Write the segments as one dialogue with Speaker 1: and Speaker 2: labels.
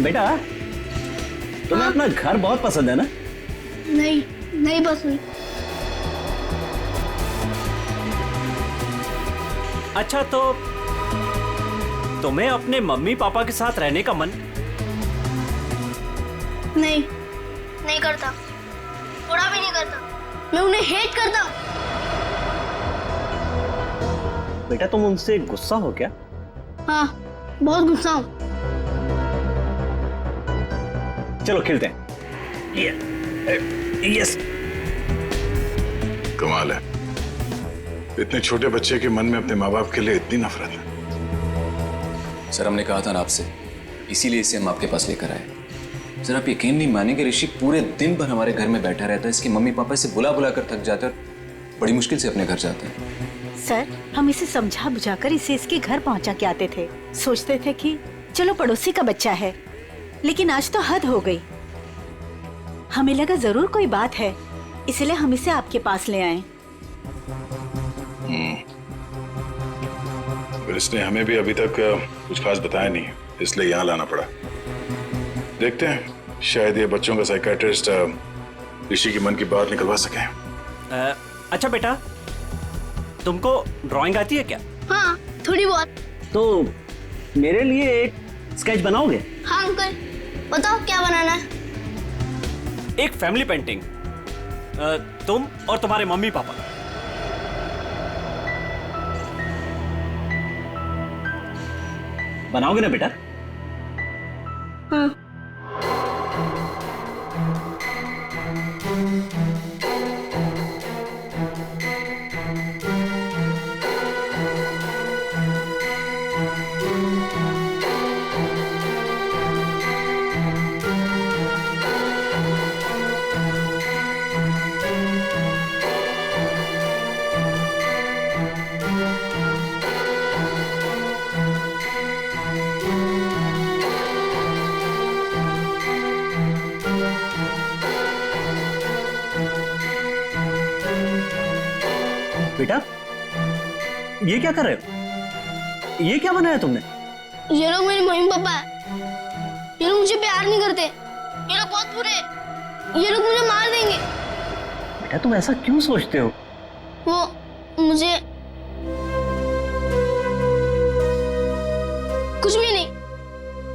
Speaker 1: बेटा तुम्हें अपना घर बहुत पसंद है ना?
Speaker 2: नहीं, नहीं पसंद।
Speaker 1: अच्छा तो तुम्हें अपने मम्मी पापा के साथ रहने का मन?
Speaker 2: नहीं, नहीं करता, थोड़ा भी नहीं करता। मैं उन्हें हेट करता हूँ।
Speaker 1: बेटा तुम उनसे गुस्सा हो क्या?
Speaker 2: हाँ, बहुत गुस्सा हूँ।
Speaker 1: चलो खेलते हैं। यस।
Speaker 3: कमाल है, इतने छोटे बच्चे के मन में अपने माँ बाप के लिए इतनी नफरत है।
Speaker 4: सर हमने कहा था ना आपसे, इसीलिए इसे हम आपके पास लेकर आए। सर आप यकीन नहीं मानेंगे, ऋषि पूरे दिन भर हमारे घर में बैठा रहता है। इसके मम्मी पापा इसे बुला बुला कर थक जाते हैं और बड़ी मुश्किल से अपने घर जाते हैं।
Speaker 5: सर हम इसे समझा बुझाकर इसे इसके घर पहुंचा के आते थे। सोचते थे कि चलो पड़ोसी का बच्चा है, लेकिन आज तो हद हो गई। हमें लगा जरूर कोई बात है, इसलिए हम इसे आपके पास ले आए।
Speaker 3: फिर इसने हमें भी अभी तक कुछ खास बताया नहीं, इसलिए यहाँ लाना पड़ा। देखते हैं, शायद ये बच्चों का साइकियाट्रिस्ट ऋषि की मन की बात निकलवा सके।
Speaker 1: अच्छा बेटा, तुमको ड्राइंग आती है क्या?
Speaker 2: हाँ, थोड़ी बहुत।
Speaker 1: तो मेरे लिए एक स्केच बनाओगे?
Speaker 2: हाँ अंकल, बताओ क्या बनाना है?
Speaker 1: एक फैमिली पेंटिंग, तुम और तुम्हारे मम्मी पापा। बनाओगे ना बेटा?
Speaker 2: हाँ।
Speaker 1: बेटा ये क्या कर रहे हो? ये क्या बनाया तुमने?
Speaker 2: ये लोग मेरे मम्मी पापा है। ये लोग मुझे प्यार नहीं करते। ये लोग बहुत बुरे हैं। ये लोग मुझे मार देंगे।
Speaker 1: बेटा तुम ऐसा क्यों सोचते हो?
Speaker 2: वो मुझे कुछ भी नहीं,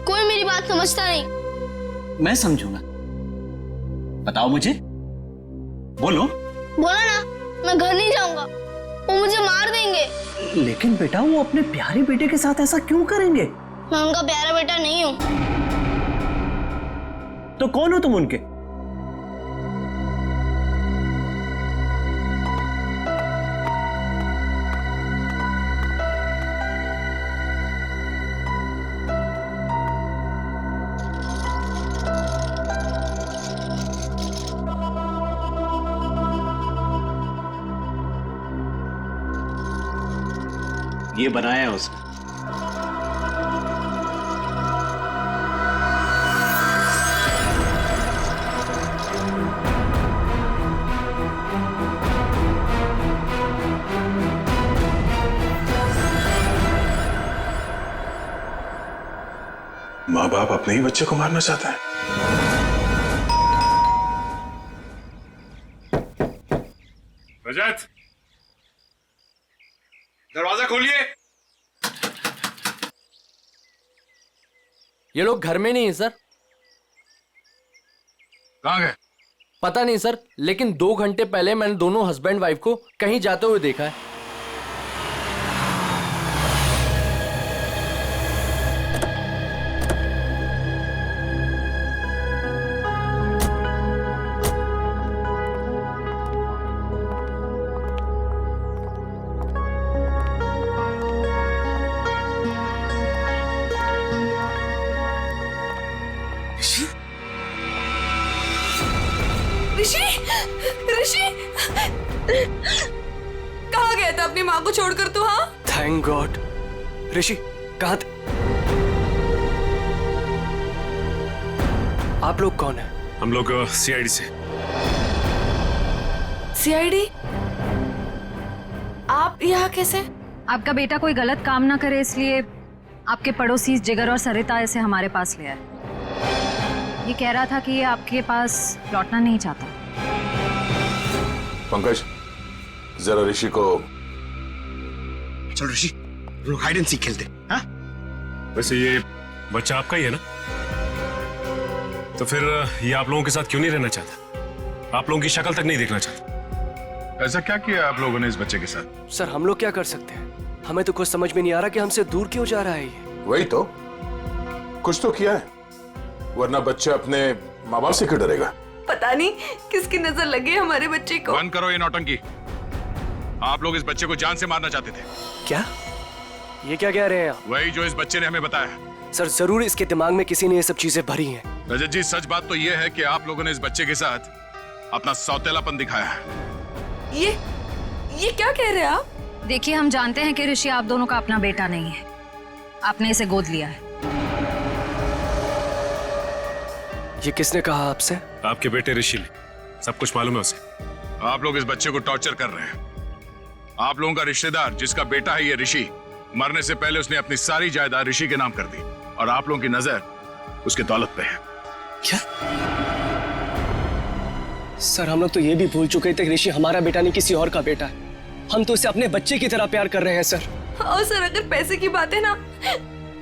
Speaker 2: कोई मेरी बात समझता नहीं।
Speaker 1: मैं समझूंगा। बताओ मुझे, बोलो।
Speaker 2: बोला ना, मैं घर नहीं जाऊंगा, वो मुझे मार देंगे।
Speaker 1: लेकिन बेटा वो अपने प्यारे बेटे के साथ ऐसा क्यों करेंगे?
Speaker 2: मैं उनका प्यारा बेटा नहीं हूँ।
Speaker 1: तो कौन हो तुम उनके? ये बनाया है उसने।
Speaker 3: माँ बाप अपने ही बच्चे को मारना चाहते हैं। रजत, दरवाजा खोलिए।
Speaker 6: ये लोग घर में नहीं है सर।
Speaker 3: कहाँ गए?
Speaker 6: पता नहीं सर, लेकिन 2 घंटे पहले मैंने दोनों हस्बैंड वाइफ को कहीं जाते हुए देखा है।
Speaker 7: ऋषि, ऋषि, कहाँ गया था अपनी माँ को छोड़कर तू? हाँ,
Speaker 6: थैंक गॉड। ऋषि कहाँ थे? आप लोग कौन है?
Speaker 3: हम लोग सीआईडी से।
Speaker 7: सीआईडी? आप यहाँ कैसे?
Speaker 8: आपका बेटा कोई गलत काम ना करे, इसलिए आपके पड़ोसी जिगर और सरिता इसे हमारे पास ले आए। ये कह रहा था कि ये आपके पास लौटना नहीं चाहता।
Speaker 3: पंकज, जरा ऋषि को।
Speaker 9: चलो ऋषि, लोग हाइड एंड सीक खेलते हैं। हाँ?
Speaker 10: वैसे ये बच्चा आपका ही है ना? तो फिर ये आप लोगों के साथ क्यों नहीं रहना चाहता? आप लोगों की शक्ल तक नहीं देखना चाहता?
Speaker 3: ऐसा क्या किया आप लोगों ने इस बच्चे के साथ?
Speaker 11: सर हम लोग क्या कर सकते हैं? हमें तो कुछ समझ में नहीं आ रहा कि हमसे दूर क्यों जा रहा है ये।
Speaker 3: वही तो, कुछ तो किया है, वरना बच्चा अपने माँ बाप से क्यों डरेगा?
Speaker 7: पता नहीं किसकी नजर लगी है हमारे बच्चे को।
Speaker 3: बंद करो ये नौटंकी। आप लोग इस बच्चे को जान से मारना चाहते थे।
Speaker 11: क्या? ये क्या कह रहे हैं आप?
Speaker 3: वही जो इस बच्चे ने हमें बताया।
Speaker 11: सर जरूर इसके दिमाग में किसी ने ये सब चीजें भरी हैं।
Speaker 3: रजत जी, सच बात तो ये है कि आप लोगों ने इस बच्चे के साथ अपना सौतेलापन दिखाया है।
Speaker 7: ये क्या कह रहे हैं आप?
Speaker 8: देखिए, हम जानते हैं कि ऋषि आप दोनों का अपना बेटा नहीं है, आपने इसे गोद लिया है।
Speaker 11: ये किसने कहा आपसे?
Speaker 10: आपके बेटे ऋषि ने, सब कुछ मालूम है उसे।
Speaker 3: आप लोग इस बच्चे को टॉर्चर कर रहे हैं। आप लोगों का रिश्तेदार जिसका बेटा है ये ऋषि, मरने से पहले उसने अपनी सारी जायदाद ऋषि के नाम कर दी और आप लोगों की नजर उसके दौलत पे है।
Speaker 11: क्या? सर हम लोग तो ये भी भूल चुके थे कि ऋषि हमारा बेटा नहीं किसी और का बेटा है। हम तो इसे अपने बच्चे की तरह प्यार कर रहे हैं सर।
Speaker 7: और सर अगर पैसे की बात है ना,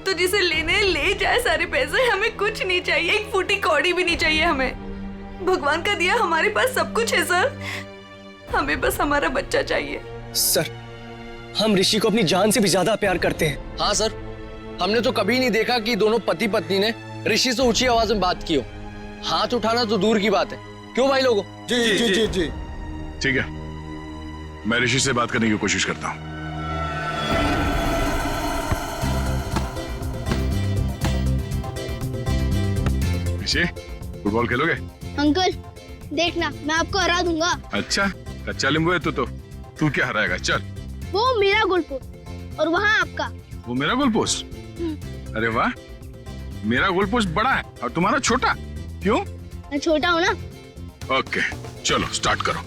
Speaker 7: तो जिसे लेने ले जाए सारे पैसे, हमें कुछ नहीं चाहिए, एक फूटी कौड़ी भी नहीं चाहिए हमें। भगवान का दिया हमारे पास सब कुछ है सर, हमें बस हमारा बच्चा चाहिए।
Speaker 11: सर हम ऋषि को अपनी जान से भी ज्यादा प्यार करते हैं।
Speaker 6: हाँ सर, हमने तो कभी नहीं देखा कि दोनों पति पत्नी ने ऋषि से ऊंची आवाज में बात की हो। हाथ उठाना तो दूर की बात है। क्यों भाई लोगों?
Speaker 9: जी जी जी जी।
Speaker 3: ठीक है, मैं ऋषि से बात करने की कोशिश करता हूँ। ऋषि, फुटबॉल खेलोगे?
Speaker 2: अंकल देखना, मैं आपको हरा दूंगा।
Speaker 3: अच्छा, कच्चा नींबू है तू क्या हराएगा? चल।
Speaker 2: वो मेरा गोल पोस्ट और वहाँ आपका।
Speaker 3: वो मेरा गोल पोस्ट? अरे वाह, मेरा गोल पोस्ट बड़ा है और तुम्हारा छोटा, क्यों?
Speaker 2: मैं छोटा हूँ ना।
Speaker 3: ओके, चलो स्टार्ट करो।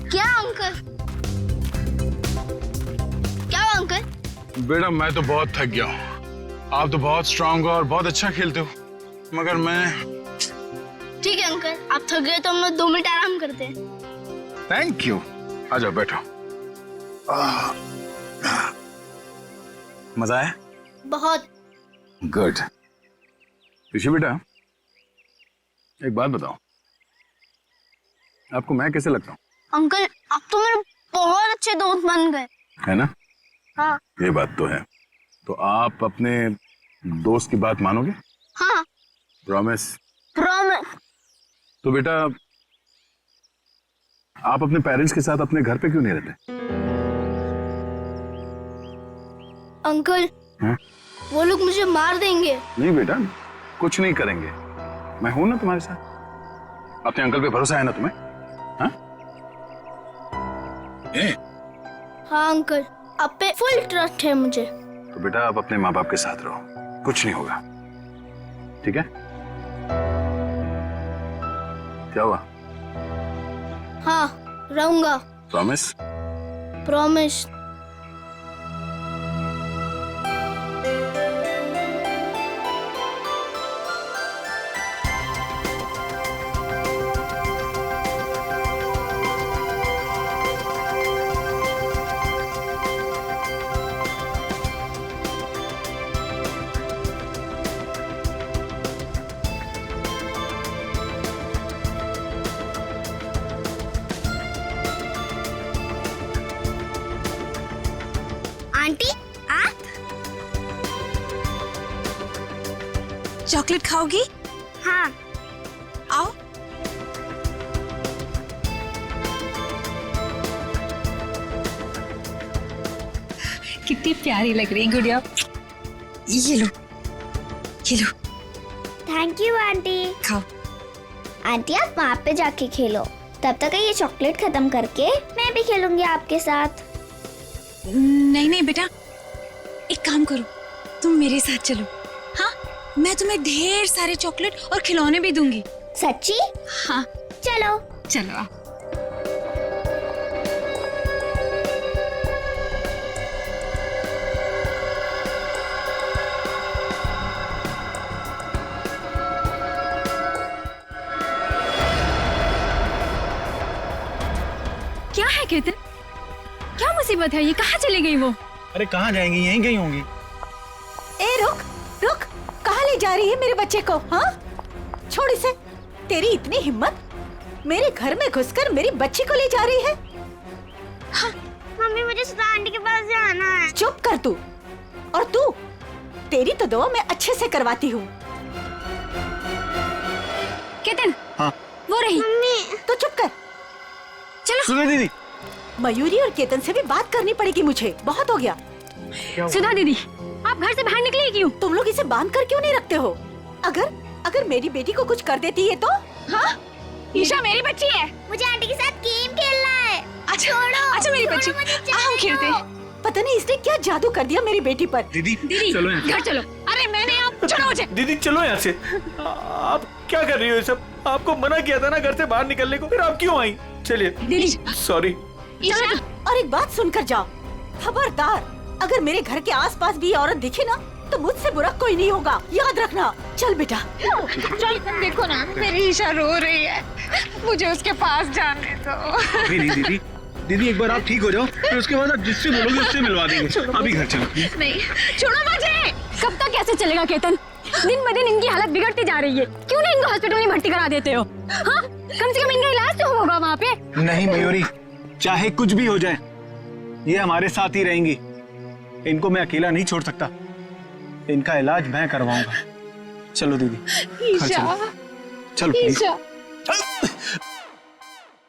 Speaker 2: क्या अंकल? क्या हुआ अंकल?
Speaker 3: बेटा मैं तो बहुत थक गया हूँ। आप तो बहुत स्ट्रांग हो और बहुत अच्छा खेलते हो, मगर मैं।
Speaker 2: ठीक है अंकल, आप थक गए तो हम लोग 2 मिनट आराम करते हैं।
Speaker 3: Thank you. आ जाओ बैठो। मजा आया?
Speaker 2: बहुत।
Speaker 3: गुड। ऋषि बेटा, एक बात बताओ, आपको मैं कैसे लगता हूँ?
Speaker 2: अंकल आप तो मेरे बहुत अच्छे दोस्त बन गए,
Speaker 3: है ना?
Speaker 2: हाँ।
Speaker 3: ये बात तो है। तो आप अपने दोस्त की बात मानोगे?
Speaker 2: हाँ।
Speaker 3: प्रॉमिस?
Speaker 2: प्रॉमिस।
Speaker 3: तो बेटा, आप अपने पेरेंट्स के साथ अपने घर पे क्यों नहीं रहते?
Speaker 2: अंकल
Speaker 3: हाँ?
Speaker 2: वो लोग मुझे मार देंगे।
Speaker 3: नहीं बेटा, कुछ नहीं करेंगे, मैं हूं ना तुम्हारे साथ। अपने अंकल पे भरोसा है ना तुम्हें? हाँ?
Speaker 2: हाँ अंकल, आप पे फुल ट्रस्ट है मुझे।
Speaker 3: तो बेटा आप अपने माँ बाप के साथ रहो, कुछ नहीं होगा, ठीक है? क्या हुआ?
Speaker 2: हाँ रहूंगा।
Speaker 3: प्रॉमिस?
Speaker 2: प्रॉमिस। आंटी आप
Speaker 7: चॉकलेट खाओगी?
Speaker 2: हाँ।
Speaker 7: आओ।
Speaker 8: कितनी प्यारी लग रही गुड़िया। ये लो, ये लो।
Speaker 2: Thank you aunty.
Speaker 8: खाओ।
Speaker 2: आंटी आप वहाँ पे जाके खेलो, तब तक ये चॉकलेट खत्म करके मैं भी खेलूंगी आपके साथ।
Speaker 8: नहीं नहीं बेटा, एक काम करो, तुम मेरे साथ चलो। हाँ, मैं तुम्हें ढेर सारे चॉकलेट और खिलौने भी दूंगी।
Speaker 2: सच्ची?
Speaker 8: हाँ
Speaker 2: चलो
Speaker 8: चलो आओ। क्या है केतन, क्या मुसीबत है? ये कहाँ चली गई वो?
Speaker 1: अरे कहाँ जाएंगी, यहीं गई होंगी।
Speaker 5: ए रुक रुक, कहाँ ले जा रही है मेरे बच्चे को? हाँ, छोड़ इसे। तेरी इतनी हिम्मत, मेरे घर में घुसकर मेरी बच्ची को ले जा रही है?
Speaker 2: हाँ। मम्मी मुझे सुधा आंटी के पास जाना है।
Speaker 5: चुप कर तू। और तू, तेरी तो दुआ मैं अच्छे से करवाती हूँ।
Speaker 8: केतन,
Speaker 1: हाँ
Speaker 8: वो रही।
Speaker 2: मम्मी
Speaker 5: तो चुप कर।
Speaker 8: चलो
Speaker 1: सुधा दीदी।
Speaker 5: मयूरी और केतन से भी बात करनी पड़ेगी मुझे, बहुत हो गया।
Speaker 8: सुधा दीदी, आप घर से बाहर निकले क्यों?
Speaker 5: तुम लोग इसे बांध कर क्यों नहीं रखते हो? अगर मेरी बेटी को कुछ कर देती है तो?
Speaker 8: हाँ, ईशा मेरी बच्ची है।
Speaker 2: मुझे आंटी के साथ गेम खेलना है।
Speaker 8: अच्छा
Speaker 2: छोड़ो,
Speaker 8: मेरी बच्ची, हम खेलते हैं।
Speaker 5: पता नहीं इसने क्या जादू कर दिया मेरी बेटी पर।
Speaker 1: दीदी
Speaker 8: चलो घर चलो। अरे मैंने आप छोड़ो मुझे।
Speaker 1: दीदी चलो यहाँ से। आप क्या कर रही हो ये सब? आपको मना किया था ना घर से बाहर निकलने को, फिर आप क्यों आई? चलिए
Speaker 8: दीदी।
Speaker 1: सॉरी।
Speaker 5: और एक बात सुनकर जाओ, खबरदार, अगर मेरे घर के आसपास भी ये औरत दिखे ना तो मुझसे बुरा कोई नहीं होगा, याद रखना। चल बेटा
Speaker 8: चल। देखो ना, मेरी ईशा रो रही है, मुझे उसके पास जाने दो।
Speaker 1: दीदी दीदी एक बार आप ठीक हो जाओ, फिर उसके बाद आप जिससे बोलोगे उससे मिलवा देंगे। अभी घर चलो।
Speaker 8: नहीं, छोड़ो मुझे। कब तक कैसे चलेगा केतन? दिन ब दिन इनकी हालत बिगड़ती जा रही है। क्यों नहीं इनको हॉस्पिटल में भर्ती करा देते हो? हाँ, कम से कम इनका इलाज तो होगा वहाँ पे।
Speaker 1: नहीं मयूरी, चाहे कुछ भी हो जाए, ये हमारे साथ ही रहेंगी। इनको मैं अकेला नहीं छोड़ सकता, इनका इलाज मैं करवाऊंगा। चलो दीदी
Speaker 8: ईशा,
Speaker 1: चलो
Speaker 8: ईशा।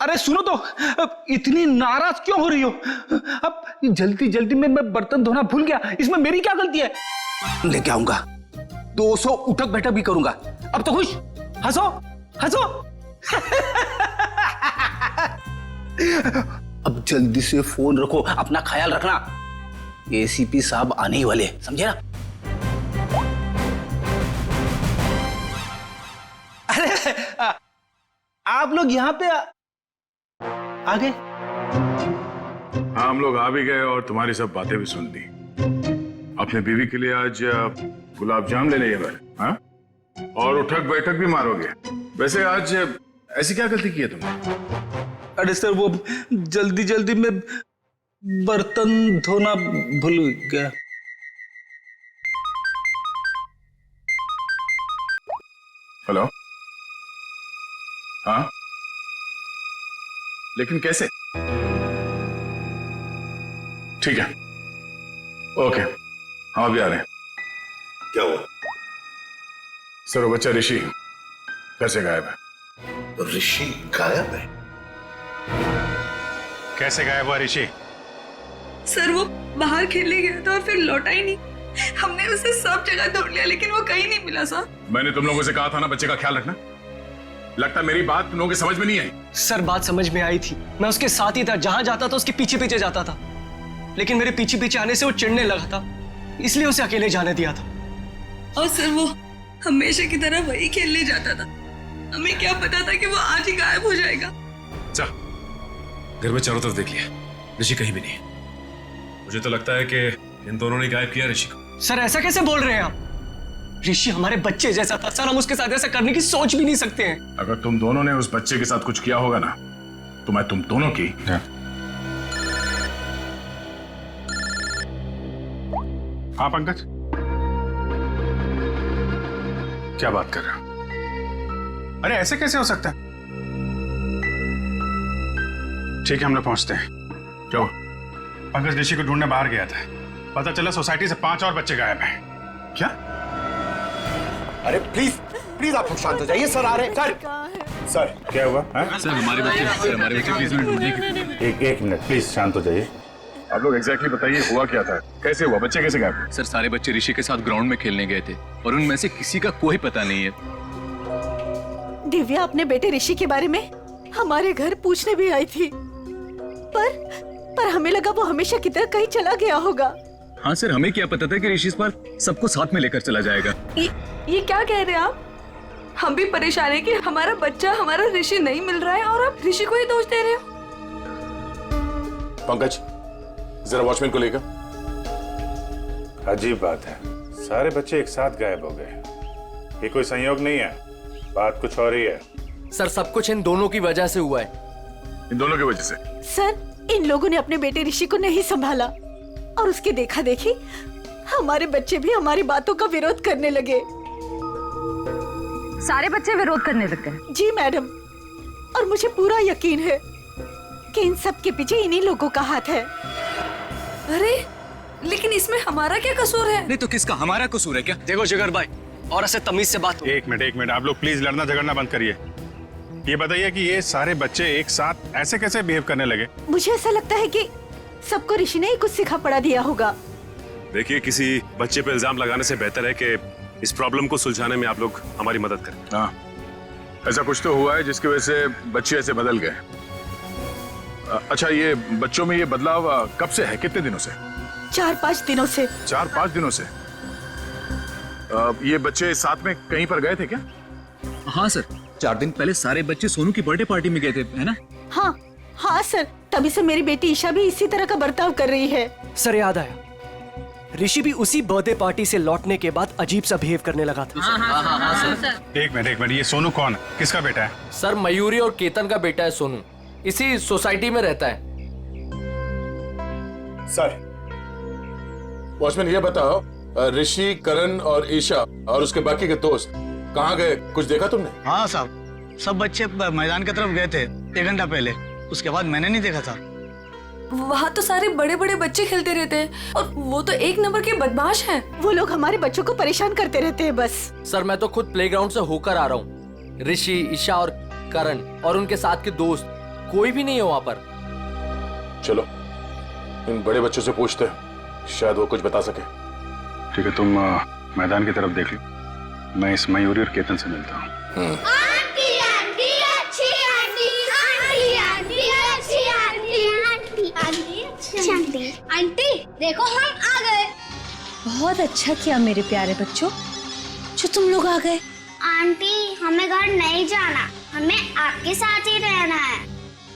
Speaker 1: अरे सुनो तो, इतनी नाराज क्यों हो रही हो? अब जल्दी जल्दी में मैं बर्तन धोना भूल गया, इसमें मेरी क्या गलती है? लेके आऊंगा, 200 उठक बैठक भी करूंगा। अब तो खुश, हंसो हंसो। अब जल्दी से फोन रखो, अपना ख्याल रखना। एसीपी साहब आने ही वाले, समझे ना? अरे आप लोग यहाँ पे आ गए?
Speaker 3: हाँ, हम लोग आ भी गए और तुम्हारी सब बातें भी सुन ली। अपने बीवी के लिए आज गुलाब जाम ले लिए भाई। हाँ, और उठक बैठक भी मारोगे। वैसे आज ऐसी क्या गलती की है तुमने?
Speaker 1: अरे सर, वो जल्दी जल्दी में बर्तन धोना भूल गया।
Speaker 3: हेलो। हाँ, लेकिन कैसे? ठीक है, ओके, हम अभी आ रहे हैं।
Speaker 9: क्या हुआ?
Speaker 3: सर, वो बच्चा ऋषि घर से गायब है।
Speaker 9: ऋषि गायब है?
Speaker 10: कैसे गायब हुआ ऋषि?
Speaker 7: सर वो बाहर खेलने गया था और फिर लौटा ही नहीं। हमने उसे सब जगह ढूंढ लिया लेकिन वो कहीं नहीं मिला सर।
Speaker 3: मैंने तुम लोगों से कहा था ना बच्चे का ख्याल रखना। लगता मेरी बात तुम लोगों की समझ में नहीं आई।
Speaker 11: सर बात समझ में आई थी, मैं उसके साथ ही था, जहां जाता था उसके पीछे पीछे जाता था, लेकिन मेरे पीछे पीछे आने से वो चिढ़ने लगा था, इसलिए उसे अकेले जाने दिया था।
Speaker 7: और सर वो हमेशा की तरह वही खेलने जाता था। हमें क्या पता था कि वो आज ही गायब हो जाएगा।
Speaker 10: चल, घर में चारों तरफ देख लिया, ऋषि कहीं भी नहीं है। मुझे तो लगता है कि इन दोनों ने गायब किया ऋषि को।
Speaker 11: सर ऐसा कैसे बोल रहे हैं आप? ऋषि हमारे बच्चे जैसा था सर, हम उसके साथ ऐसा करने की सोच भी नहीं सकते हैं।
Speaker 3: अगर तुम दोनों ने उस बच्चे के साथ कुछ किया होगा ना, तो मैं तुम दोनों की। हाँ पंकज, क्या बात कर रहे हो? अरे ऐसे कैसे हो सकता है? ठीक है, हम लोग पहुंचते हैं। क्या हुआ?
Speaker 12: पंकज ऋषि को ढूंढने बाहर गया था, पता चला सोसाइटी से 5 और बच्चे गायब हैं।
Speaker 3: क्या?
Speaker 9: अरे प्लीज प्लीज आप शांत हो जाइए, सर आ रहे हैं। सर
Speaker 3: क्या हुआ?
Speaker 4: सर हमारे बच्चे प्लीज में ढूंढने की।
Speaker 12: एक मिनट प्लीज शांत हो जाइए।
Speaker 3: आप लोग एग्जैक्टली बताइए हुआ क्या था, कैसे हुआ, बच्चे कैसे गायब हुए?
Speaker 4: सर सारे बच्चे ऋषि के साथ ग्राउंड में खेलने गए थे और उनमें से किसी का कोई पता नहीं है।
Speaker 5: दिव्या अपने बेटे ऋषि के बारे में हमारे घर पूछने भी आई थी, पर हमें लगा वो हमेशा की तरह कहीं चला गया होगा।
Speaker 4: हाँ सर, हमें क्या पता था कि ऋषि इस बार सबको साथ में लेकर चला जाएगा।
Speaker 7: ये क्या कह रहे हैं आप? हम भी परेशान है कि हमारा बच्चा, हमारा ऋषि नहीं मिल रहा है और आप ऋषि को ही दोष दे रहे हो।
Speaker 3: पंकज, जरा वॉचमैन को लेकर।
Speaker 12: अजीब बात है, सारे बच्चे एक साथ गायब हो गए। ये कोई संयोग नहीं है, बात कुछ और ही है।
Speaker 6: सर सब कुछ इन दोनों की वजह से हुआ है।
Speaker 3: इन दोनों की वजह से?
Speaker 5: सर, इन लोगों ने अपने बेटे ऋषि को नहीं संभाला और उसके देखा देखी हमारे बच्चे भी हमारी बातों का विरोध करने लगे।
Speaker 8: सारे बच्चे विरोध करने लग गए?
Speaker 5: जी मैडम, और मुझे पूरा यकीन है कि इन सब के पीछे इन्हीं लोगों का हाथ है।
Speaker 7: अरे लेकिन इसमें हमारा क्या कसूर है?
Speaker 4: नहीं तो किसका हमारा कसूर है क्या?
Speaker 11: देखो जिगर भाई, और ऐसे तमीज से बात हो।
Speaker 12: एक मिनट, आप लोग प्लीज लड़ना झगड़ना बंद करिए। ये बताइए कि ये सारे बच्चे एक साथ ऐसे कैसे बिहेव करने लगे?
Speaker 5: मुझे ऐसा लगता है कि सबको ऋषि ने ही कुछ सिखा पड़ा दिया होगा।
Speaker 10: देखिए, किसी बच्चे पे इल्जाम लगाने से बेहतर है कि इस प्रॉब्लम को सुलझाने में आप लोग हमारी मदद करें।
Speaker 3: हाँ, ऐसा कुछ तो हुआ है जिसकी वजह से बच्चे ऐसे बदल गए। अच्छा, ये बच्चों में ये बदलाव कब से है, कितने दिनों से?
Speaker 5: 4-5 दिनों से।
Speaker 3: 4-5 दिनों से? ये बच्चे साथ में कहीं पर गए थे क्या?
Speaker 4: हाँ सर, 4 दिन पहले सारे बच्चे सोनू की बर्थडे पार्टी में गए थे, है ना?
Speaker 5: हाँ सर, तभी से मेरी बेटी ईशा भी इसी तरह का बर्ताव कर रही है।
Speaker 11: सर याद आया, ऋषि भी उसी बर्थडे पार्टी से लौटने के बाद अजीब सा बिहेव करने लगा था।
Speaker 12: एक मिनट, ये सोनू कौन है, किसका बेटा है?
Speaker 6: सर मयूरी और केतन का बेटा है सोनू, इसी सोसाइटी में रहता है।
Speaker 3: सर, वॉचमैन ये बताओ, ऋषि, करण और ईशा और उसके बाकी के दोस्त कहाँ गए, कुछ देखा तुमने?
Speaker 13: हाँ साहब, सब बच्चे मैदान की तरफ गए थे 1 घंटा पहले, उसके बाद मैंने नहीं देखा था।
Speaker 7: वहाँ तो सारे बड़े बड़े बच्चे खेलते रहते हैं और वो तो एक नंबर के बदमाश हैं।
Speaker 5: वो लोग हमारे बच्चों को परेशान करते रहते हैं बस।
Speaker 6: सर मैं तो खुद प्लेग्राउंड से होकर आ रहा हूँ। ऋषि, ईशा और करण और उनके साथ के दोस्त कोई भी नहीं है वहाँ पर।
Speaker 3: चलो इन बड़े बच्चों से पूछते हैं, शायद वो कुछ बता सके।
Speaker 12: ठीक है, तुम मैदान की तरफ देख लो, मैं इस मयूरी और केतन से मिलता हूँ।
Speaker 2: आंटी आंटी अच्छी आंटी, आंटी आंटी अच्छी आंटी, आंटी आंटी अच्छी आंटी। आंटी देखो हम आ गए।
Speaker 8: बहुत अच्छा किया मेरे प्यारे बच्चों जो तुम लोग आ गए।
Speaker 2: आंटी हमें घर नहीं जाना, हमें आपके साथ ही रहना है।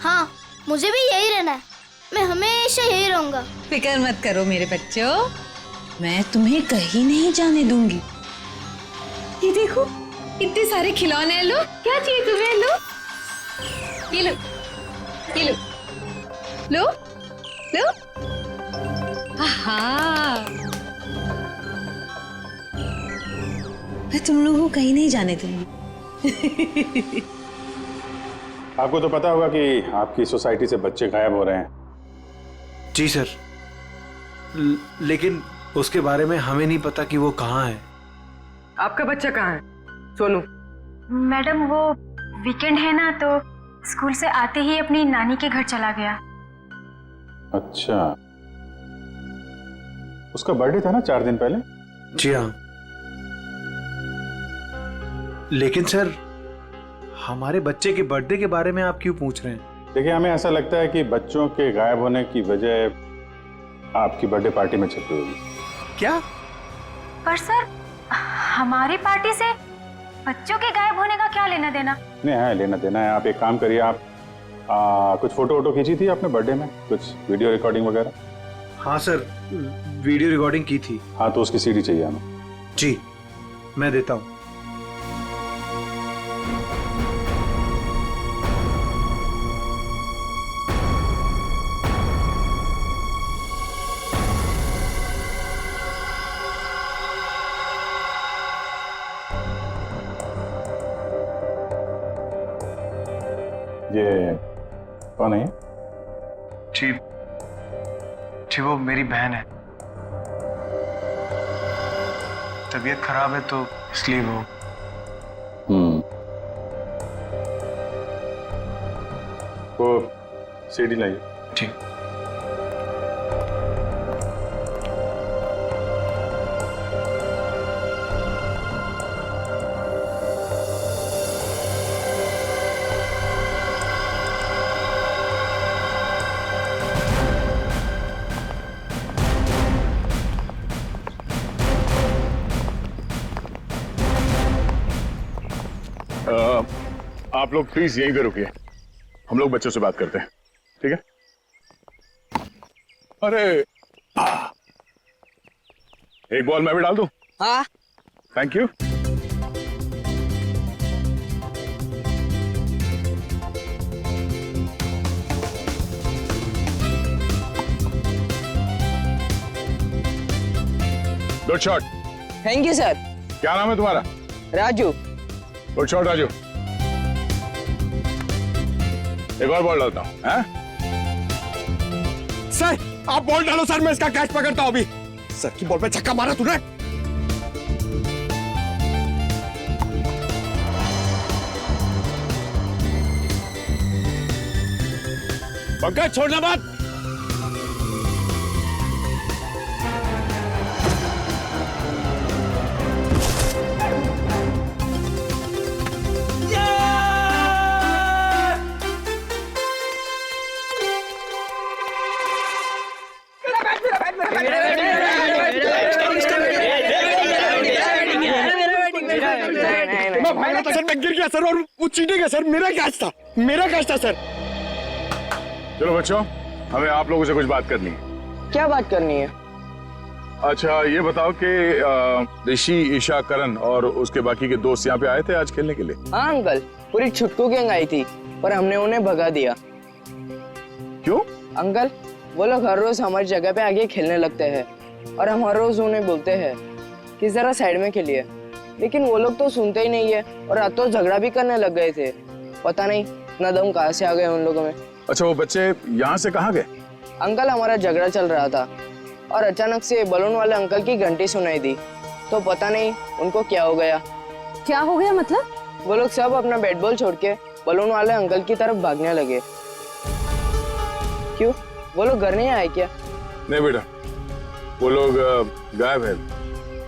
Speaker 2: हाँ, मुझे भी यही रहना है, मैं हमेशा यही रहूंगा।
Speaker 8: फिक्र मत करो मेरे बच्चों, मैं तुम्हें कहीं नहीं जाने दूंगी। ये देखो इतने सारे खिलौने हैं, लो क्या चाहिए तुम्हें, लो ये लो, ये लो, लो लो। हाँ, मैं तुम लोगों को कहीं नहीं जाने दूंगी।
Speaker 12: आपको तो पता होगा कि आपकी सोसाइटी से बच्चे गायब हो रहे हैं।
Speaker 14: जी सर, लेकिन उसके बारे में हमें नहीं पता कि वो कहाँ है।
Speaker 15: आपका बच्चा कहाँ है सोनू?
Speaker 8: मैडम वो वीकेंड है ना, तो स्कूल से आते ही अपनी नानी के घर चला गया।
Speaker 12: अच्छा, उसका बर्थडे था ना 4 दिन पहले?
Speaker 14: जी हाँ, लेकिन सर हमारे बच्चे के बर्थडे के बारे में आप क्यों पूछ रहे हैं?
Speaker 12: देखिए, हमें ऐसा लगता है कि बच्चों के गायब होने की वजह आपकी बर्थडे पार्टी में छिपी हुई।
Speaker 14: क्या?
Speaker 8: पर सर हमारी पार्टी से बच्चों के गायब होने का क्या लेना देना?
Speaker 12: नहीं है, लेना देना है। आप एक काम करिए, आप कुछ फोटो खींची थी आपने बर्थडे में, कुछ वीडियो रिकॉर्डिंग वगैरह?
Speaker 14: हाँ सर, वीडियो रिकॉर्डिंग की थी।
Speaker 12: हाँ, तो उसकी सीडी चाहिए हमें।
Speaker 14: जी मैं देता हूँ।
Speaker 12: ये कौन है?
Speaker 14: जी वो मेरी बहन है, तबीयत खराब है तो इसलिए वो।
Speaker 12: वो सीडी लाइए।
Speaker 14: ठीक।
Speaker 3: आप लोग प्लीज यहीं पे रुकिए, हम लोग बच्चों से बात करते हैं, ठीक है? अरे एक बॉल मैं भी डाल दूं?
Speaker 6: हाँ।
Speaker 3: Thank you. Good shot.
Speaker 6: Thank you sir.
Speaker 3: क्या नाम है तुम्हारा?
Speaker 6: राजू।
Speaker 3: Good shot Raju. एक और बॉल डालता हूं।
Speaker 9: सर आप बॉल डालो सर, मैं इसका कैच पकड़ता हूं अभी। सर की बॉल पे छक्का मारा तूने। पंकज छोड़ना मत। सर मैं गिर गया सर, और वो चीटिंग है सर, मेरा कैच था, मेरा कैच था सर।
Speaker 3: चलो बच्चों, हमें आप लोगों से कुछ बात करनी है।
Speaker 6: क्या बात करनी है?
Speaker 3: अच्छा ये बताओ कि ऋषि, ईशा, करण और उसके बाकी के दोस्त यहाँ पे आए थे आज खेलने के लिए?
Speaker 6: हाँ अंकल, पूरी छुटकू गैंग आई थी पर हमने उन्हें भगा दिया।
Speaker 3: क्यों?
Speaker 6: अंकल वो लोग हर रोज हमारी जगह पे आगे खेलने लगते हैं और हम हर रोज उन्हें बोलते हैं कि जरा साइड में खेलिए, लेकिन वो लोग तो सुनते ही नहीं है और रात तो झगड़ा भी करने लग गए थे। पता नहीं इतना दम कहाँ से आ गए उन लोगों में।
Speaker 3: अच्छा वो बच्चे यहाँ से कहाँ गए?
Speaker 6: अंकल हमारा झगड़ा चल रहा था और अचानक से बलून वाले अंकल की घंटी सुनाई दी, तो पता नहीं उनको क्या हो गया।
Speaker 8: क्या हो गया मतलब?
Speaker 6: वो लोग सब अपना बैट बॉल छोड़ के बलून वाले अंकल की तरफ भागने लगे। क्यों, वो लोग घर नहीं आए क्या?
Speaker 3: नहीं बेटा, वो लोग गायब है।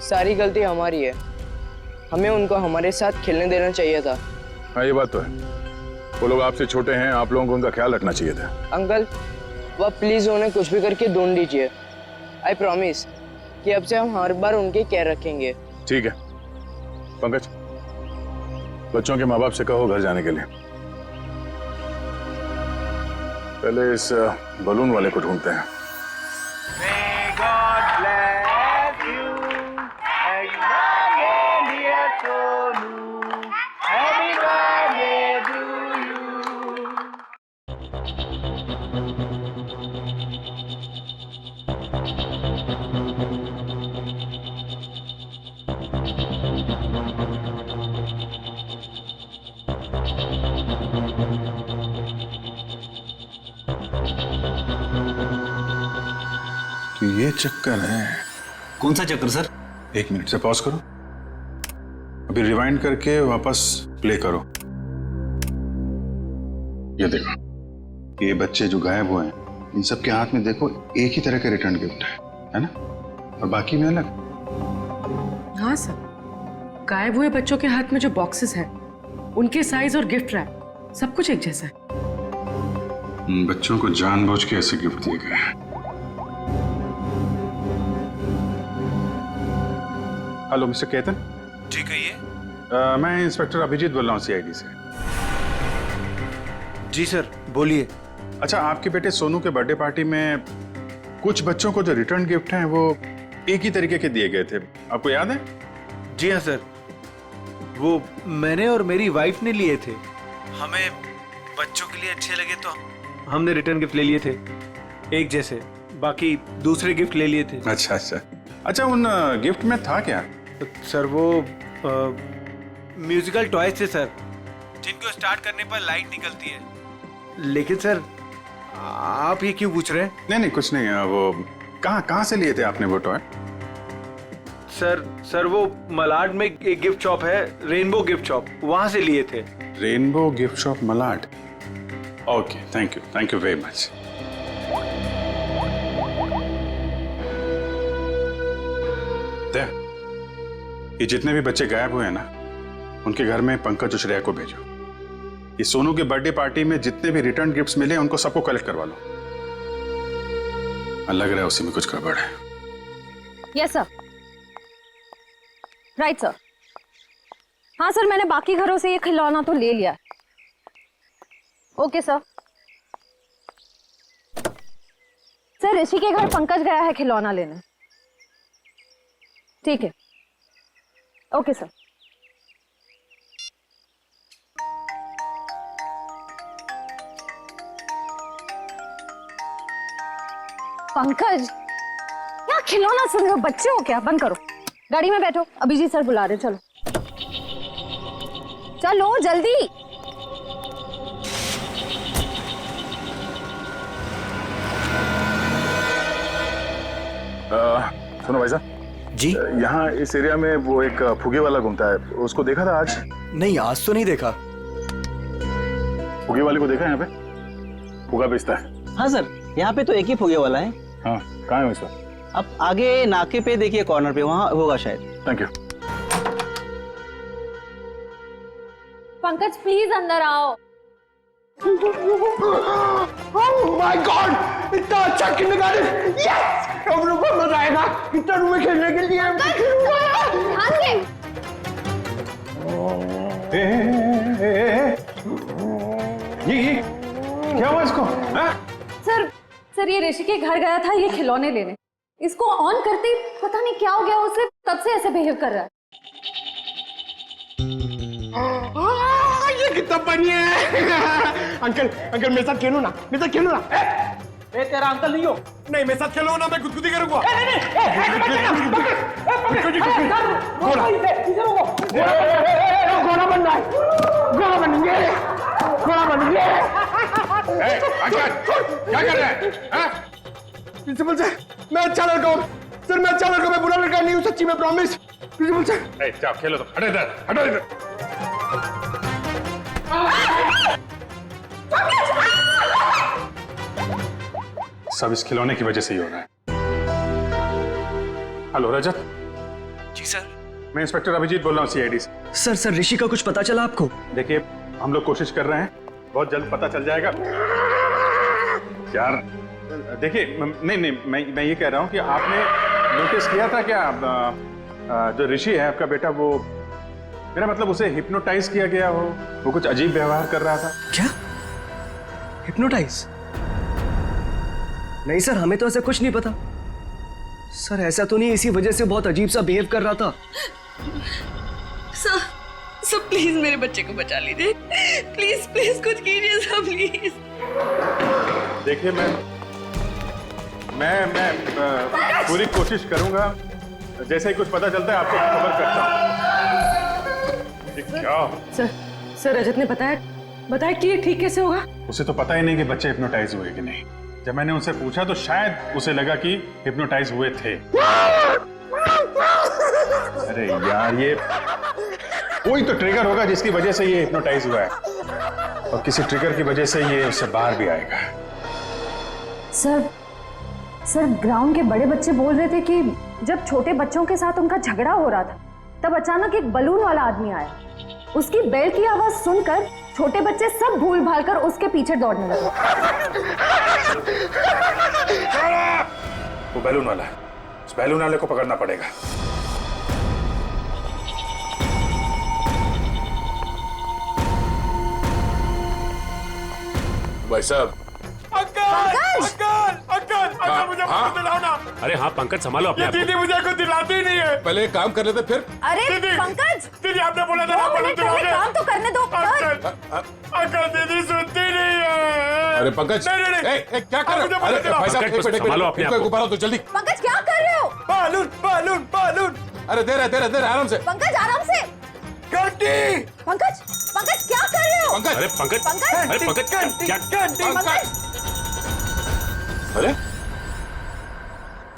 Speaker 6: सारी गलती हमारी है, हमें उनको हमारे साथ खेलने देना चाहिए था।
Speaker 3: हाँ ये बात तो है, वो लोग आपसे छोटे हैं, आप लोगों को उनका ख्याल रखना चाहिए था।
Speaker 6: अंकल वह प्लीज उन्हें कुछ भी करके ढूंढ लीजिए। आई प्रॉमिस कि अब से हम हर बार उनकी केयर रखेंगे।
Speaker 3: ठीक है पंकज, बच्चों के माँ बाप से कहो घर जाने के लिए। पहले इस बलून वाले को ढूंढते हैं। तो ये चक्कर है।
Speaker 14: कौन सा चक्कर सर?
Speaker 3: एक मिनट से पॉज करो, अभी रिवाइंड करके वापस प्ले करो। ये देखो, ये बच्चे जो गायब हुए हैं इन सब के हाथ में देखो एक ही तरह का रिटर्न गिफ्ट है ना, और बाकी में अलग।
Speaker 15: हाँ सर, गायब हुए बच्चों के हाथ में जो बॉक्सेस हैं उनके साइज और गिफ्ट रैप सब कुछ एक जैसा है।
Speaker 3: बच्चों को जानबूझ के ऐसे गिफ्ट दिए गए हैं। Hello mister Ketan.
Speaker 14: जी कहिए।
Speaker 3: मैं इंस्पेक्टर अभिजीत बोल रहा हूँ सीआईडी से।
Speaker 14: जी सर बोलिए।
Speaker 3: अच्छा आपके बेटे सोनू के बर्थडे पार्टी में कुछ बच्चों को जो रिटर्न गिफ्ट हैं वो एक ही तरीके के दिए गए थे, आपको याद है?
Speaker 14: जी हाँ सर, वो मैंने और मेरी वाइफ ने लिए थे। हमें बच्चों के लिए अच्छे लगे तो हमने रिटर्न गिफ्ट ले लिए थे एक जैसे, बाकी दूसरे गिफ्ट ले लिए थे।
Speaker 3: अच्छा अच्छा अच्छा, उन गिफ्ट में था क्या?
Speaker 14: सर वो म्यूजिकल टॉयज थे सर, जिनको स्टार्ट करने पर लाइट निकलती है। लेकिन सर आप ये क्यों पूछ रहे हैं?
Speaker 3: नहीं कुछ नहीं, वो कहाँ से लिए थे आपने वो टॉय?
Speaker 14: सर वो मलाड में एक गिफ्ट शॉप है, रेनबो गिफ्ट शॉप, वहां से लिए थे।
Speaker 3: Rainbow gift shop Malad, okay thank you very much. ये जितने भी बच्चे गायब हुए हैं ना, उनके घर में पंकज और श्रेया को भेजो। ये सोनू के बर्थडे पार्टी में जितने भी रिटर्न गिफ्ट्स मिले उनको सबको कलेक्ट करवा लो। लग रहा है उसी में कुछ गड़बड़ है।
Speaker 8: Yes sir, right sir.
Speaker 16: हाँ सर, मैंने बाकी घरों से ये खिलौना तो ले लिया। Okay sir. सर ऋषि के घर पंकज गया है खिलौना लेने। ठीक है, ओके सर। पंकज, क्या खिलौना सुन रहे हो? बच्चे हो क्या? बंद करो, गाड़ी में बैठो, अभिजीत सर बुला रहे, चलो चलो जल्दी।
Speaker 3: सुनो भाई साहब
Speaker 14: जी,
Speaker 3: यहाँ इस एरिया में वो एक फुगे वाला घूमता है, उसको देखा था आज?
Speaker 14: नहीं आज तो नहीं देखा।
Speaker 3: फुगे वाले को देखा है यहाँ पे? फुगा बेचता है।
Speaker 17: हाँ सर, यहाँ पे तो एक ही फुगे वाला है।
Speaker 3: हाँ, कहाँ है उसका?
Speaker 17: अब आगे नाके पे देखिए, कॉर्नर पे, वहाँ होगा शायद।
Speaker 3: Thank you.
Speaker 16: पंकज प्लीज अंदर आओ।
Speaker 9: ओह माय गॉड, इतना अच्छा किंडरगार्टन! यस, हम लोग को मजा आएगा इतना रूम में खेलने के लिए।
Speaker 16: ध्यान से।
Speaker 3: ये क्या हुआ इसको?
Speaker 16: सर ये ऋषि के घर गया था ये खिलौने लेने, इसको ऑन करते ही पता नहीं क्या हो गया उसे, तब से ऐसे बिहेव कर रहा है।
Speaker 9: ये कितना बढ़िया है। अंकल अंकल मेरे साथ खेलो ना, मेरे साथ खेलो ना।
Speaker 14: मैं तेरा अंकल नहीं हो।
Speaker 9: नहीं मेरे साथ खेलो ना, मैं गुदगुदी करूंगा। घोड़ा बनना है, घोड़ा बनेंगे, घोड़ा बनेंगे।
Speaker 3: क्या कर रहे हैं?
Speaker 9: प्रिंसिपल सर, मैं अच्छा लड़का हूँ सर, मैं अच्छा लड़का, मैं बुरा लड़का नहीं हूँ, सच्ची में प्रॉमिस। प्रिंसिपल सर
Speaker 3: जाओ खेलो, तो हटो इधर, हटो इधर। सब इस खिलौने की वजह से ही हो रहा है। हेलो रजत।
Speaker 11: जी सर।
Speaker 3: मैं इंस्पेक्टर अभिजीत बोल रहा हूँ सीआईडी से।
Speaker 11: सर ऋषि का कुछ पता चला आपको?
Speaker 3: देखिए हम लोग कोशिश कर रहे हैं, बहुत जल्द पता चल जाएगा यार। देखिए नहीं मैं ये कह रहा हूँ कि आपने नोटिस किया था क्या जो ऋषि है आपका बेटा, वो मेरा मतलब उसे हिप्नोटाइज किया गया हो, वो कुछ अजीब व्यवहार कर रहा था।
Speaker 11: क्या? हिप्नोटाइज? नहीं सर, हमें तो ऐसा कुछ नहीं पता। सर ऐसा तो नहीं इसी वजह से बहुत अजीब सा बिहेव कर रहा था?
Speaker 7: सर प्लीज मेरे बच्चे को बचा लीजिए, प्लीज प्लीज कुछ कीजिए सर प्लीज।
Speaker 3: देखिए मैं पूरी कोशिश करूंगा, जैसे ही कुछ पता चलता है आपको खबर करता हूँ। क्या?
Speaker 15: सर रजत ने बताया कि ये ठीक कैसे होगा?
Speaker 3: उसे तो पता ही नहीं कि बच्चे हिप्नोटाइज हुए कि नहीं। जब मैंने उनसे पूछा तो शायद उसे लगा कि हिप्नोटाइज हुए थे। अरे यार, ये कोई तो ट्रिगर होगा जिसकी वजह से ये हिप्नोटाइज हुआ है, और किसी ट्रिगर की वजह से ये उससे बाहर भी आएगा।
Speaker 16: सर ग्राउंड के बड़े बच्चे बोल रहे थे कि जब छोटे बच्चों के साथ उनका झगड़ा हो रहा था तब अचानक एक बलून वाला आदमी आया, उसकी बेल की आवाज सुनकर छोटे बच्चे सब भूल भाल कर उसके पीछे दौड़ने लगे।
Speaker 3: वो बैलून वाला है, उस बैलून वाले को पकड़ना पड़ेगा। भाई साहब।
Speaker 9: अंकल मुझे कुछ दिलाओ ना।
Speaker 10: अरे हाँ पंकज, संभालो अपने आप को।
Speaker 9: दीदी मुझे कुछ दिलाती ही नहीं है।
Speaker 3: पहले एक काम कर लेते फिर।
Speaker 16: अरे पंकज,
Speaker 9: दीदी आपने बोला था
Speaker 16: काम तो करने दो।
Speaker 9: अंकल दीदी सुनती नहीं है।
Speaker 3: अरे पंकज,
Speaker 9: नहीं
Speaker 3: क्या कर रहे हो?
Speaker 9: अरे
Speaker 3: भाई साहब
Speaker 10: संभालो अपने आप को।
Speaker 3: तो जल्दी।
Speaker 16: पंकज क्या कर रहे हो?
Speaker 9: बालून।
Speaker 3: अरे दे रहे आराम से।
Speaker 16: पंकज आराम से।
Speaker 9: घंटी।
Speaker 16: पंकज क्या कर रहे हो?
Speaker 10: अरे पंकज, अरे पंकज क्या?
Speaker 3: अरे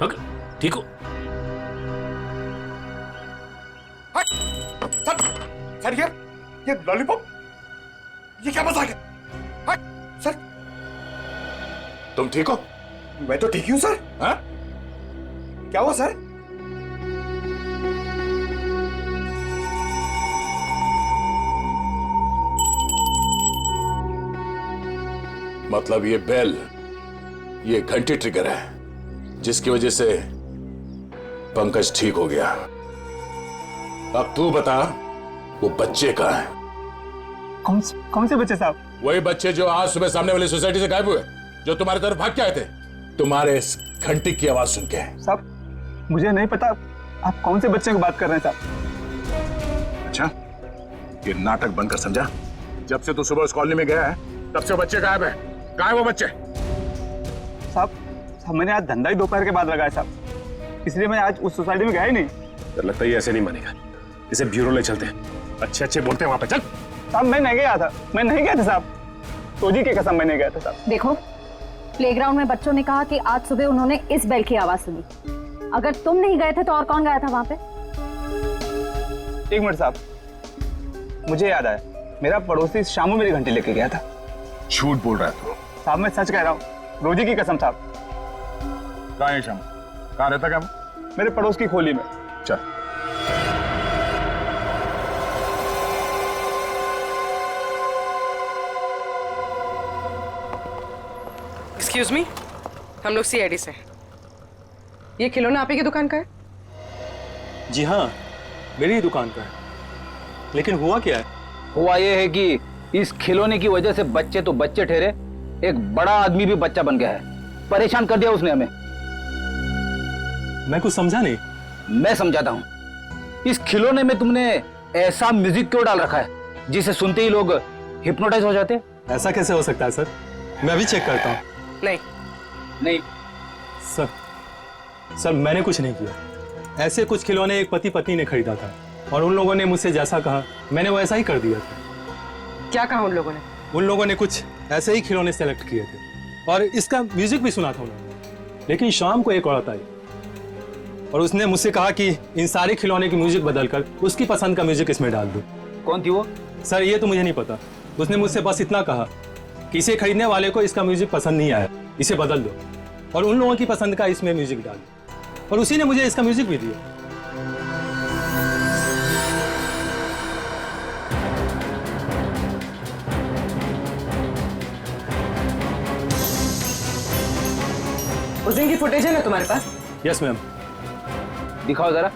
Speaker 10: पंकज ठीक हो?
Speaker 9: सर ये लॉलीपॉप, ये क्या मजाक है? सर
Speaker 3: तुम ठीक हो?
Speaker 9: मैं तो ठीक हूँ सर।
Speaker 3: हाँ?
Speaker 9: क्या हुआ सर?
Speaker 3: मतलब ये बेल, ये घंटी ट्रिगर है जिसकी वजह से पंकज ठीक हो गया। अब तू बता वो बच्चे कहाँ हैं?
Speaker 14: कौन से बच्चे साहब?
Speaker 3: वही बच्चे जो आज सुबह सामने वाली सोसाइटी से गायब हुए, जो तुम्हारी तरफ भाग के आए थे, तुम्हारे इस घंटी की आवाज सुन के।
Speaker 14: साहब मुझे नहीं पता आप कौन से बच्चे की बात कर रहे हैं साहब।
Speaker 3: अच्छा, ये नाटक बंद कर, समझा? जब से तू सुबह उस कॉलोनी में गया है तब से बच्चे गायब है। कहाँ है वो बच्चे?
Speaker 14: साहब मैंने आज धंधा ही दोपहर के बाद लगाया साहब, इसलिए मैं आज उस सोसाइटी में गया ही नहीं।
Speaker 10: तो लगता है ये ऐसे नहीं बनेगा, इसे ब्यूरो ले चलते हैं, अच्छे अच्छे बोलते हैं वहां पे। चल।
Speaker 14: साहब मैं नहीं गया था, मैं नहीं गया था साहब, तोजी की कसम मैं नहीं गया था साहब।
Speaker 16: देखो, प्लेग्राउंड में बच्चों ने कहा कि आज सुबह उन्होंने इस बेल की आवाज सुनी। अगर तुम नहीं गए थे तो और कौन गया था वहां पे?
Speaker 14: एक मिनट साहब, मुझे याद आया, मेरा पड़ोसी शामू मेरी घंटी लेके गया था।
Speaker 3: झूठ बोल रहा है तू?
Speaker 14: साहब मैं सच कह रहा हूँ, रोजी की कसम साहब।
Speaker 3: कहाँ है शामू? कहाँ रहता क्या?
Speaker 14: मेरे पड़ोस की खोली में।
Speaker 3: चल।
Speaker 15: एक्सक्यूज मी, हम लोग सीआईडी से हैं। ये खिलौना आप ही की दुकान का है?
Speaker 11: जी हाँ, मेरी ही दुकान का है। लेकिन हुआ क्या है?
Speaker 1: हुआ ये है कि इस खिलौने की वजह से बच्चे तो बच्चे ठहरे, एक बड़ा आदमी भी बच्चा बन गया है। परेशान कर दिया उसने हमें।
Speaker 11: मैं कुछ समझा नहीं।
Speaker 1: मैं समझाता हूँ। इस खिलौने में तुमने ऐसा म्यूजिक क्यों डाल रखा है जिसे सुनते ही लोग हिप्नोटाइज हो जाते हैं?
Speaker 11: ऐसा कैसे हो सकता है सर? मैं अभी चेक करता हूँ।
Speaker 1: नहीं
Speaker 11: सर मैंने कुछ नहीं किया। ऐसे कुछ खिलौने एक पति पत्नी ने खरीदा था और उन लोगों ने मुझसे जैसा कहा मैंने वैसा ही कर दिया था।
Speaker 15: क्या कहा उन लोगों ने?
Speaker 11: उन लोगों ने कुछ ऐसे ही खिलौने सेलेक्ट किए थे और इसका म्यूजिक भी सुना था उन्होंने। लेकिन शाम को एक औरत आई और उसने मुझसे कहा कि इन सारे खिलौने की म्यूजिक बदलकर उसकी पसंद का म्यूजिक इसमें डाल दो।
Speaker 1: कौन थी वो?
Speaker 11: सर ये तो मुझे नहीं पता। उसने मुझसे बस इतना कहा कि इसे खरीदने वाले को इसका म्यूजिक पसंद नहीं आया, इसे बदल दो और उन लोगों की पसंद का इसमें म्यूजिक डाल दो। और उसी ने मुझे इसका म्यूजिक भी दिया।
Speaker 15: उस दिन की फुटेज है ना तुम्हारे पास?
Speaker 11: Yes ma'am.
Speaker 1: दिखाओ जरा।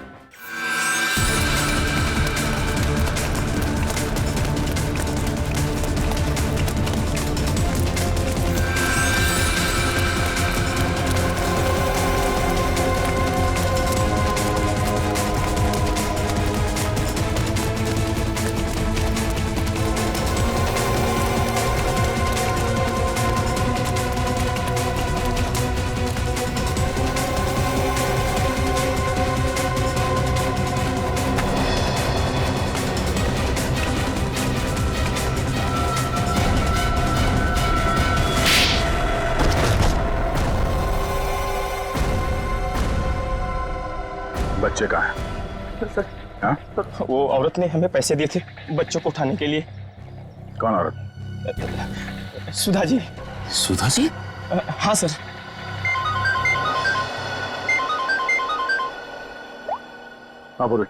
Speaker 3: बच्चे कहाँ हैं?
Speaker 14: सर,
Speaker 3: हाँ?
Speaker 14: वो औरत ने हमें पैसे दिए थे बच्चों को उठाने के लिए।
Speaker 3: कौन औरत?
Speaker 14: सुधा जी।
Speaker 3: सुधा जी?
Speaker 14: हाँ सर।
Speaker 3: हाँ बोलो।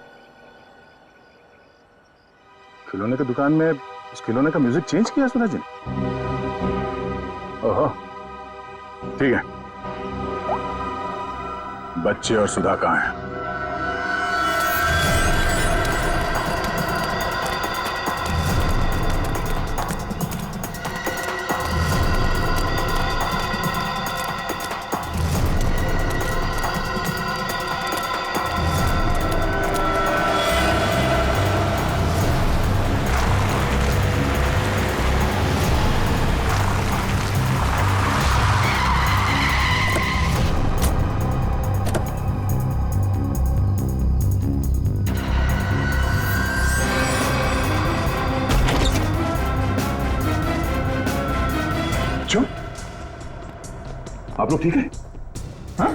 Speaker 3: खिलौने की दुकान में उस खिलौने का म्यूजिक चेंज किया सुधा जी ने? ओहो, ठीक है। बच्चे और सुधा कहाँ हैं? आप लोग ठीक है? हाँ?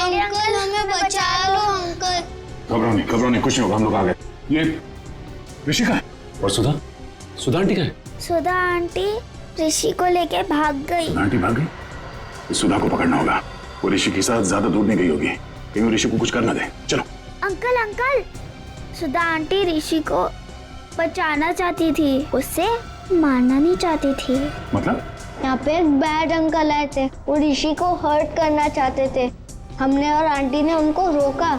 Speaker 2: अंकल हमें बचा लो अंकल।
Speaker 3: घबराओ नहीं, कुछ नहीं होगा, हम लोग आ गए। ये ऋषि का है? और सुधा? सुधा आंटी का है?
Speaker 2: सुधा आंटी ऋषि को लेके भाग गई।
Speaker 3: सुधा आंटी भाग गई? इस सुधा को पकड़ना होगा। वो ऋषि के साथ ज्यादा दूर नहीं गई होगी, कहीं वो ऋषि को कुछ कर ना दे। चलो।
Speaker 2: अंकल सुधा आंटी ऋषि को बचाना चाहती थी, उससे मारना नहीं चाहती थी।
Speaker 3: मतलब?
Speaker 2: यहाँ पे एक बैड अंकल आए थे, वो ऋषि को हर्ट करना चाहते थे। हमने और आंटी ने उनको रोका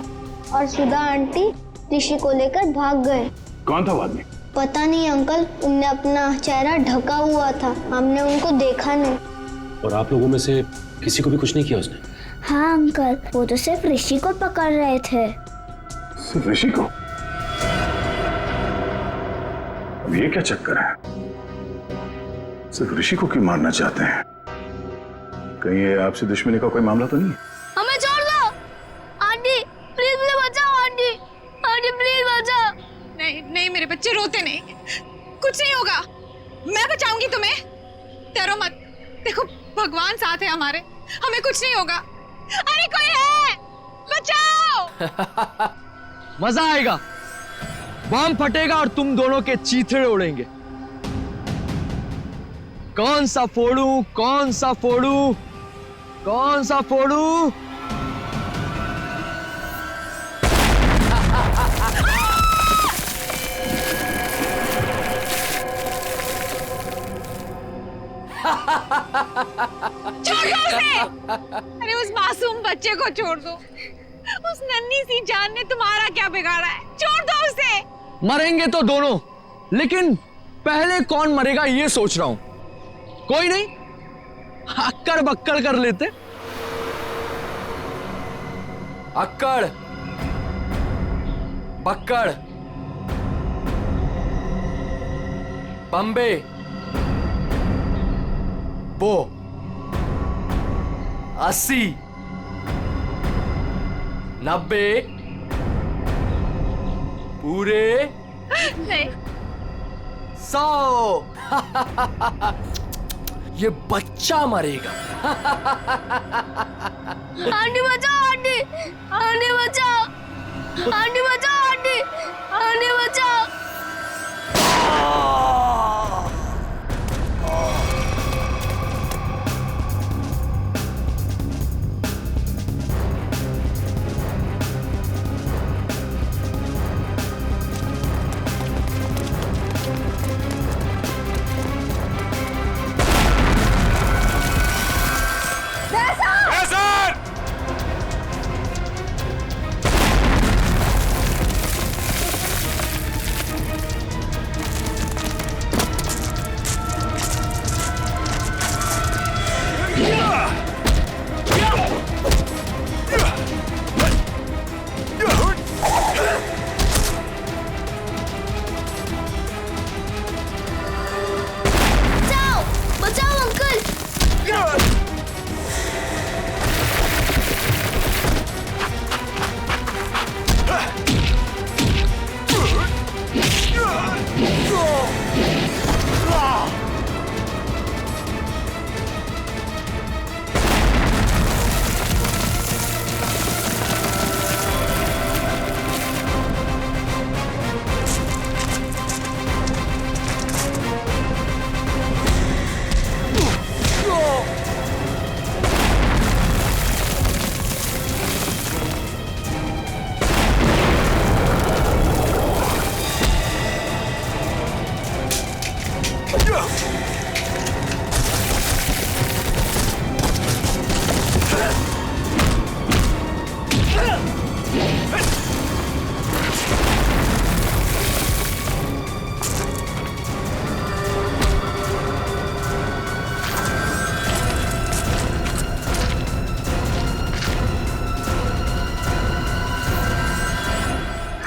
Speaker 2: और सुधा आंटी ऋषि को लेकर भाग गए।
Speaker 3: कौन था वो आदमी?
Speaker 2: पता नहीं अंकल, उनने अपना चेहरा ढका हुआ था, हमने उनको देखा नहीं।
Speaker 10: और आप लोगों में से किसी को भी कुछ नहीं किया उसने?
Speaker 2: हाँ अंकल, वो तो सिर्फ ऋषि को पकड़ रहे थे।
Speaker 3: सिर्फ ऋषि को? अब ये क्या चक्कर है? सिर्फ ऋषि को क्यों मारना चाहते हैं? कहीं ये आपसे दुश्मनी का कोई मामला तो नहीं?
Speaker 2: हमें छोड़ दो आंटी, प्लीज मुझे बचाओ आंटी, आंटी प्लीज बचाओ।
Speaker 8: नहीं नहीं मेरे बच्चे रोते नहीं, कुछ नहीं होगा, मैं बचाऊंगी तुम्हें, डरो मत। देखो भगवान साथ है हमारे, हमें कुछ नहीं होगा। अरे कोई है, बचाओ।
Speaker 18: मजा आएगा, बम फटेगा और तुम दोनों के चीथड़े उड़ेंगे। कौन सा फोड़ूं, कौन सा फोड़ूं, कौन सा फोड़ूं?
Speaker 8: छोड़ दो उसे। अरे उस मासूम बच्चे को छोड़ दो, उस नन्ही सी जान ने तुम्हारा क्या बिगाड़ा है, छोड़ दो उसे।
Speaker 18: मरेंगे तो दोनों, लेकिन पहले कौन मरेगा ये सोच रहा हूं। कोई नहीं, अक्कड़ बक्कड़ कर लेते। अक्कड़ बक्कड़ बम्बे बो 80 90 पूरे
Speaker 8: नहीं
Speaker 18: 100। ये बच्चा मरेगा।
Speaker 2: आंटी बचाओ आंटी, आंटी बचाओ, आंटी बचाओ आंटी, आंटी बचाओ।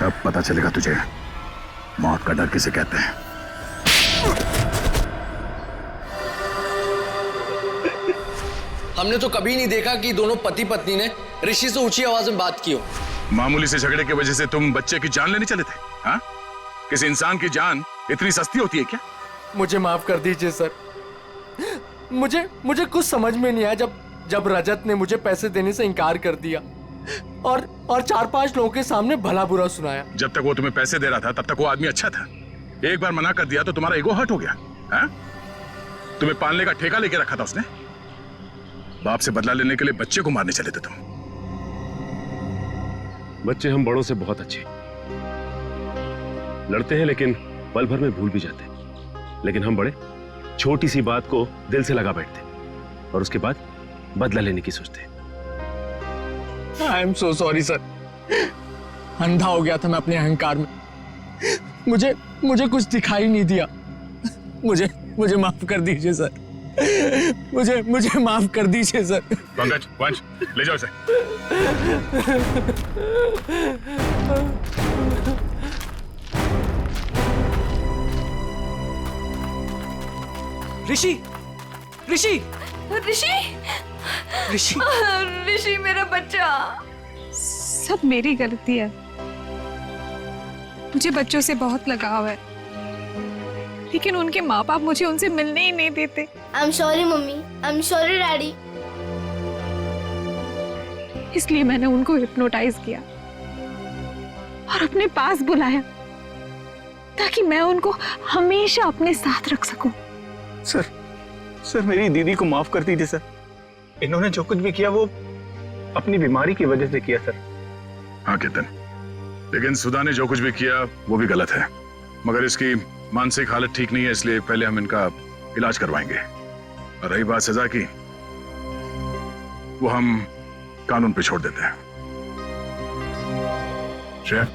Speaker 3: अब पता चलेगा तुझे मौत का डर किसे कहते हैं।
Speaker 18: हमने तो कभी नहीं देखा कि दोनों पति पत्नी ने ऋषि से ऊंची आवाज में बात की हो।
Speaker 3: मामूली से झगड़े की वजह से तुम बच्चे की जान लेने चले थे? हाँ? किसी इंसान की जान इतनी सस्ती होती है क्या?
Speaker 18: मुझे माफ कर दीजिए सर, मुझे कुछ समझ में नहीं आया जब रजत ने मुझे पैसे देने से इनकार कर दिया और 4-5 लोगों के सामने भला बुरा सुनाया।
Speaker 3: जब तक वो तुम्हें पैसे दे रहा था तब तक वो आदमी अच्छा था। एक बार मना कर दिया तो तुम्हारा ईगो हर्ट हो गया। हाँ? तुम्हें पालने का ठेका लेके रखा था उसने। बाप से बदला लेने के लिए बच्चे को मारने चले थे तुम।
Speaker 10: बच्चे हम बड़ों से बहुत अच्छे लड़ते हैं, लेकिन पल भर में भूल भी जाते हैं। लेकिन हम बड़े छोटी सी बात को दिल से लगा बैठते और उसके बाद बदला लेने की सोचते हैं।
Speaker 18: I am so sorry sir. अंधा हो गया था मैं अपने अहंकार में। मुझे मुझे कुछ दिखाई नहीं दिया। मुझे माफ कर दीजिए सर। मुझे माफ कर दीजिए सर।
Speaker 3: पंकज, वंश, ले जाओ इसे।
Speaker 18: ऋषि ऋषि
Speaker 7: ऋषि
Speaker 18: ऋषि
Speaker 7: ऋषि मेरा बच्चा।
Speaker 8: सब मेरी गलती है। मुझे बच्चों से बहुत लगाव है, लेकिन उनके माँ बाप मुझे उनसे मिलने ही नहीं देते।
Speaker 2: I am sorry mummy, I am sorry daddy.
Speaker 8: इसलिए मैंने उनको हिप्नोटाइज किया और अपने पास बुलाया ताकि मैं उनको हमेशा अपने साथ रख सकूं।
Speaker 14: सर मेरी दीदी को माफ कर दीजिए सर। इन्होंने जो कुछ भी किया वो अपनी बीमारी की वजह से किया सर।
Speaker 3: हाँ केतन, लेकिन सुधा ने जो कुछ भी किया वो भी गलत है, मगर इसकी मानसिक हालत ठीक नहीं है, इसलिए पहले हम इनका इलाज करवाएंगे। और रही बात सजा की, वो हम कानून पे छोड़ देते हैं। श्रेया,